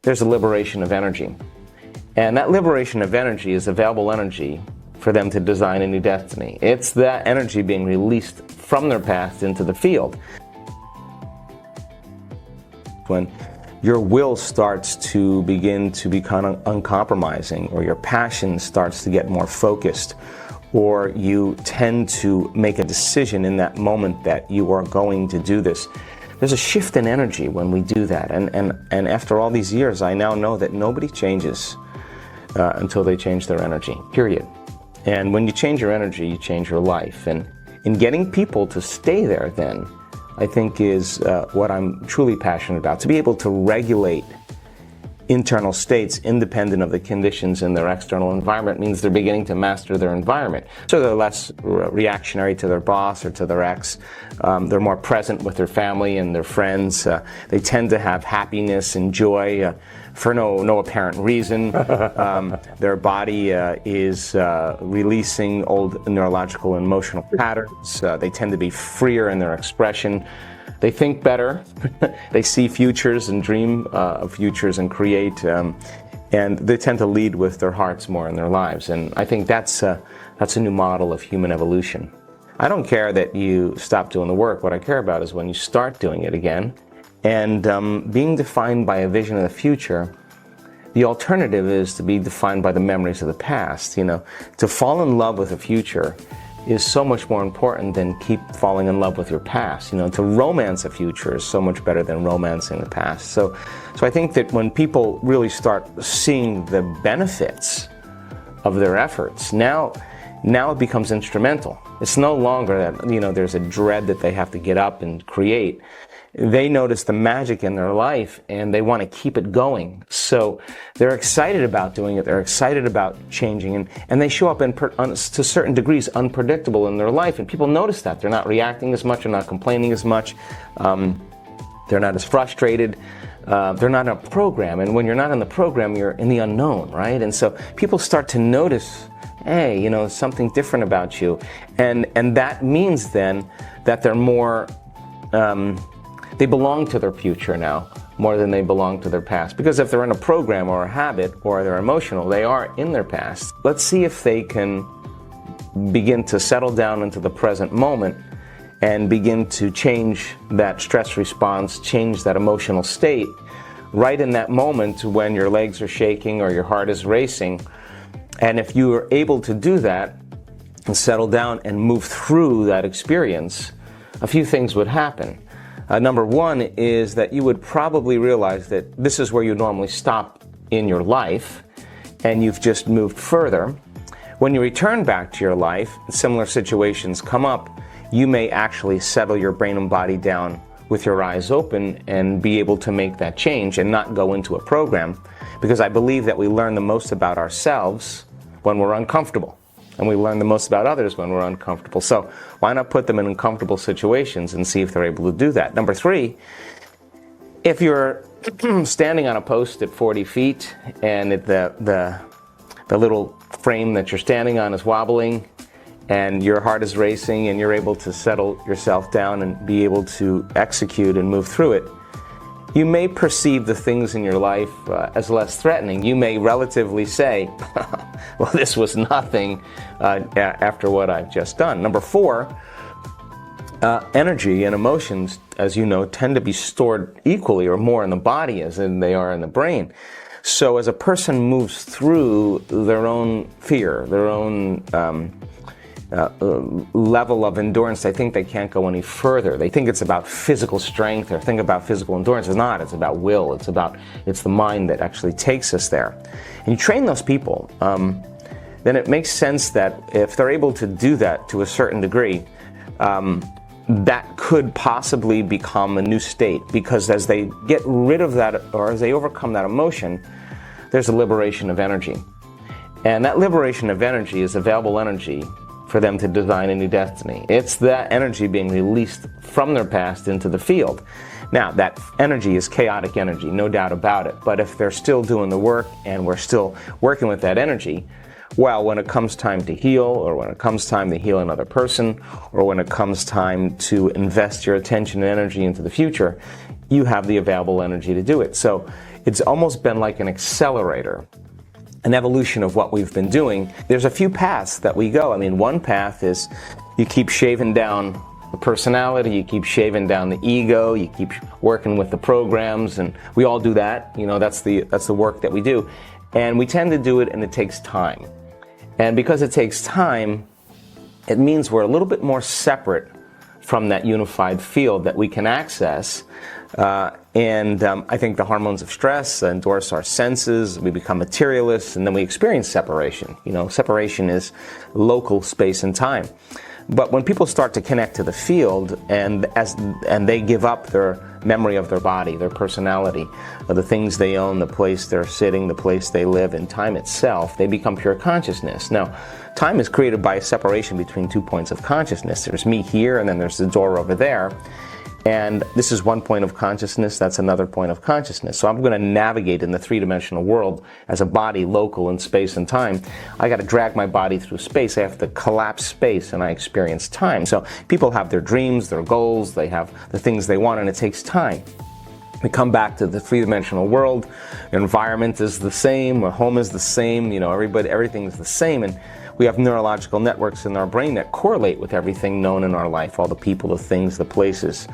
there's a liberation of energy. And that liberation of energy is available energy for them to design a new destiny. It's that energy being released from their past into the field. When your will starts to begin to become uncompromising, or your passion starts to get more focused, or you tend to make a decision in that moment that you are going to do this. There's a shift in energy when we do that. And after all these years, I now know that nobody changes until they change their energy, period. And when you change your energy, you change your life. And in getting people to stay there then, I think is what I'm truly passionate about. To be able to regulate internal states independent of the conditions in their external environment means they're beginning to master their environment. So they're less reactionary to their boss or to their ex. They're more present with their family and their friends. They tend to have happiness and joy for no apparent reason. Their body is releasing old neurological and emotional patterns. They tend to be freer in their expression. They think better. They see futures and dream of futures and create. And they tend to lead with their hearts more in their lives. And I think that's a new model of human evolution. I don't care that you stop doing the work. What I care about is when you start doing it again. And being defined by a vision of the future, the alternative is to be defined by the memories of the past. You know, to fall in love with the future is so much more important than keep falling in love with your past. You know, to romance a future is so much better than romancing the past. So I think that when people really start seeing the benefits of their efforts, now it becomes instrumental. It's no longer that, you know, there's a dread that they have to get up and create. They notice the magic in their life and they want to keep it going. So they're excited about doing it. They're excited about changing, and they show up to certain degrees unpredictable in their life. And people notice that. They're not reacting as much. They're not complaining as much. They're not as frustrated. They're not in a program. And when you're not in the program, you're in the unknown, right? And so people start to notice, hey, you know, something different about you. And that means then that they're more... they belong to their future now more than they belong to their past. Because if they're in a program or a habit or they're emotional, they are in their past. Let's see if they can begin to settle down into the present moment and begin to change that stress response, change that emotional state right in that moment when your legs are shaking or your heart is racing. And if you are able to do that and settle down and move through that experience, a few things would happen. Number one is that you would probably realize that this is where you normally stop in your life, and you've just moved further. When you return back to your life, similar situations come up, you may actually settle your brain and body down with your eyes open and be able to make that change and not go into a program, because I believe that we learn the most about ourselves when we're uncomfortable. And we learn the most about others when we're uncomfortable. So why not put them in uncomfortable situations and see if they're able to do that? Number three, if you're standing on a post at 40 feet and the little frame that you're standing on is wobbling and your heart is racing and you're able to settle yourself down and be able to execute and move through it, you may perceive the things in your life as less threatening. You may relatively say, well, this was nothing after what I've just done. Number four, energy and emotions, as you know, tend to be stored equally or more in the body as in they are in the brain. So as a person moves through their own fear, their own level of endurance, they think they can't go any further. They think it's about physical strength or think about physical endurance. It's not. It's about will. It's the mind that actually takes us there. And you train those people, then it makes sense that if they're able to do that to a certain degree, that could possibly become a new state, because as they get rid of that or as they overcome that emotion, there's a liberation of energy. And that liberation of energy is available energy for them to design a new destiny. It's that energy being released from their past into the field. Now, that energy is chaotic energy, no doubt about it. But if they're still doing the work and we're still working with that energy, well, when it comes time to heal, or when it comes time to heal another person, or when it comes time to invest your attention and energy into the future, you have the available energy to do it. So it's almost been like an accelerator, an evolution of what we've been doing. There's a few paths that we go. I mean, one path is you keep shaving down the personality, you keep shaving down the ego, you keep working with the programs, and we all do that. You know, that's the work that we do. And we tend to do it, and it takes time. And because it takes time, it means we're a little bit more separate from that unified field that we can access. I think the hormones of stress endorse our senses, we become materialists, and then we experience separation. You know, separation is local space and time. But when people start to connect to the field and they give up their memory of their body, their personality, the things they own, the place they're sitting, the place they live, and time itself, they become pure consciousness. Now, time is created by a separation between 2 points of consciousness. There's me here, and then there's the door over there. And this is one point of consciousness, that's another point of consciousness. So I'm going to navigate in the three-dimensional world as a body local in space and time. I got to drag my body through space. I have to collapse space, and I experience time. So people have their dreams, their goals, they have the things they want, and it takes time. We come back to the three-dimensional world. Your environment is the same, our home is the same, you know, everything's the same, and we have neurological networks in our brain that correlate with everything known in our life, all the people, the things, the places.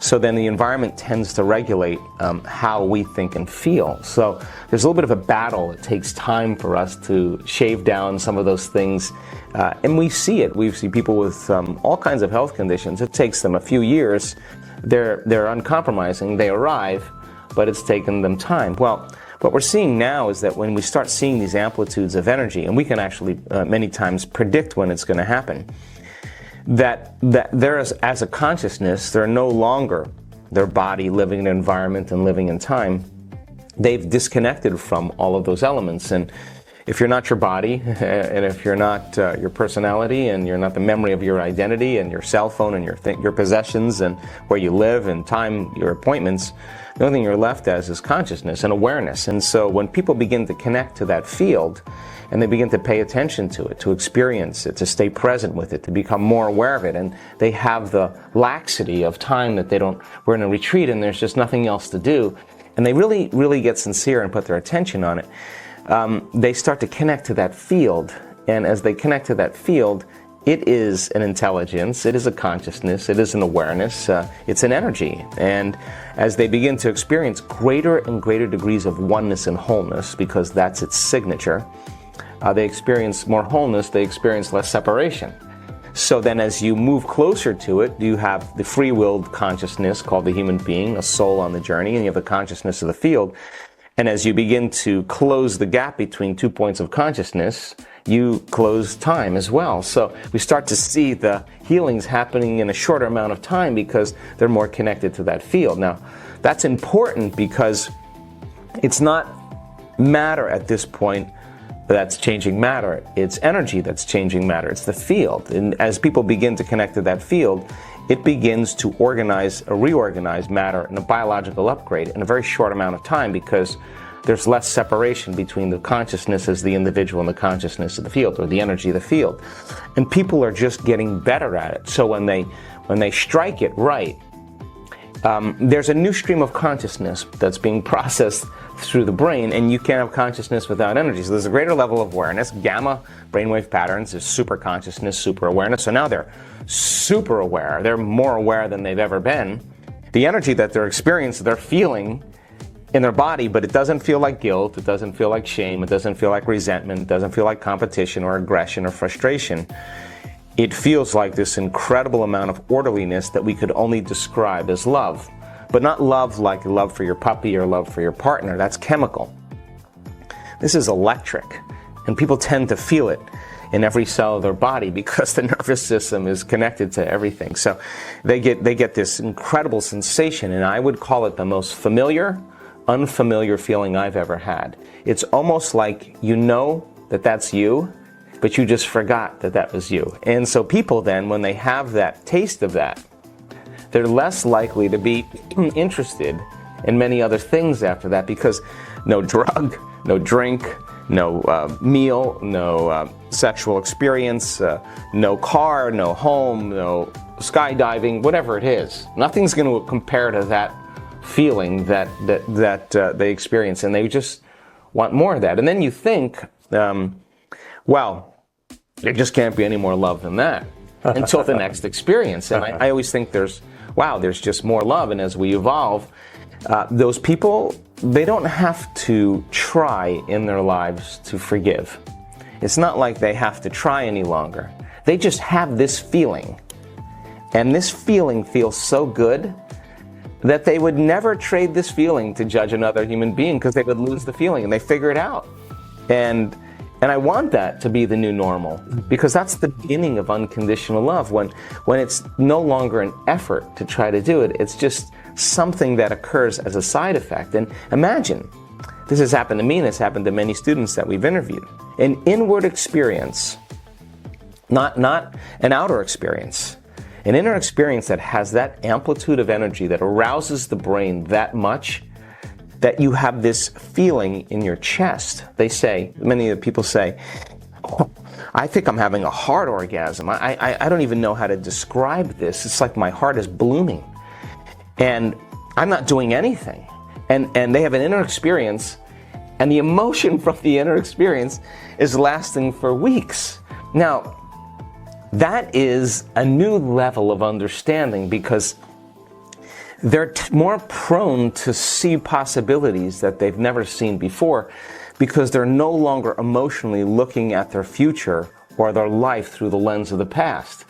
So then the environment tends to regulate how we think and feel. So there's a little bit of a battle. It takes time for us to shave down some of those things. And we see it. We see people with all kinds of health conditions. It takes them a few years. They're uncompromising. They arrive, but it's taken them time. Well, what we're seeing now is that when we start seeing these amplitudes of energy, and we can actually many times predict when it's going to happen, that there is, as a consciousness, they're no longer their body living in an environment and living in time. They've disconnected from all of those elements. And if you're not your body, and if you're not your personality, and you're not the memory of your identity, and your cell phone, and your possessions, and where you live, and time, your appointments, the only thing you're left as is consciousness and awareness. And so when people begin to connect to that field, and they begin to pay attention to it, to experience it, to stay present with it, to become more aware of it, and they have the laxity of time that we're in a retreat and there's just nothing else to do, and they really, really get sincere and put their attention on it, they start to connect to that field. And as they connect to that field, it is an intelligence, it is a consciousness, it is an awareness, it's an energy. And as they begin to experience greater and greater degrees of oneness and wholeness, because that's its signature, they experience more wholeness, they experience less separation. So then as you move closer to it, you have the free-willed consciousness called the human being, a soul on the journey, and you have the consciousness of the field. And as you begin to close the gap between 2 points of consciousness, you close time as well. So we start to see the healings happening in a shorter amount of time because they're more connected to that field. Now, that's important because it's not matter at this point that's changing matter. It's energy that's changing matter. It's the field. And as people begin to connect to that field, it begins to reorganize matter in a biological upgrade in a very short amount of time because there's less separation between the consciousness as the individual and the consciousness of the field, or the energy of the field. And people are just getting better at it. So when they strike it right, there's a new stream of consciousness that's being processed through the brain, and you can't have consciousness without energy. So there's a greater level of awareness. Gamma brainwave patterns is super consciousness, super awareness. So now they're super aware. They're more aware than they've ever been. The energy that they're experiencing, they're feeling in their body, but it doesn't feel like guilt, it doesn't feel like shame, it doesn't feel like resentment, it doesn't feel like competition or aggression or frustration. It feels like this incredible amount of orderliness that we could only describe as love. But not love like love for your puppy or love for your partner. That's chemical. This is electric. And people tend to feel it in every cell of their body because the nervous system is connected to everything. So they get this incredible sensation, and I would call it the most familiar, unfamiliar feeling I've ever had. It's almost like you know that that's you, but you just forgot that that was you. And so people then, when they have that taste of that, they're less likely to be interested in many other things after that, because no drug, no drink, no meal, no sexual experience, no car, no home, no skydiving, whatever it is. Nothing's going to compare to that feeling that they experience, and they just want more of that. And then you think, well, there just can't be any more love than that until the next experience. And I always think there's just more love. And as we evolve, those people, they don't have to try in their lives to forgive. It's not like they have to try any longer. They just have this feeling. And this feeling feels so good that they would never trade this feeling to judge another human being, because they would lose the feeling, and they figure it out. And I want that to be the new normal, because that's the beginning of unconditional love, when it's no longer an effort to try to do it. It's just something that occurs as a side effect. And imagine, this has happened to me, and it's happened to many students that we've interviewed. An inward experience, not an outer experience. An inner experience that has that amplitude of energy, that arouses the brain that much, that you have this feeling in your chest. They say, many of the people say, oh, I think I'm having a heart orgasm. I don't even know how to describe this. It's like my heart is blooming. And I'm not doing anything. And they have an inner experience, and the emotion from the inner experience is lasting for weeks. Now, that is a new level of understanding, because they're more prone to see possibilities that they've never seen before, because they're no longer emotionally looking at their future or their life through the lens of the past.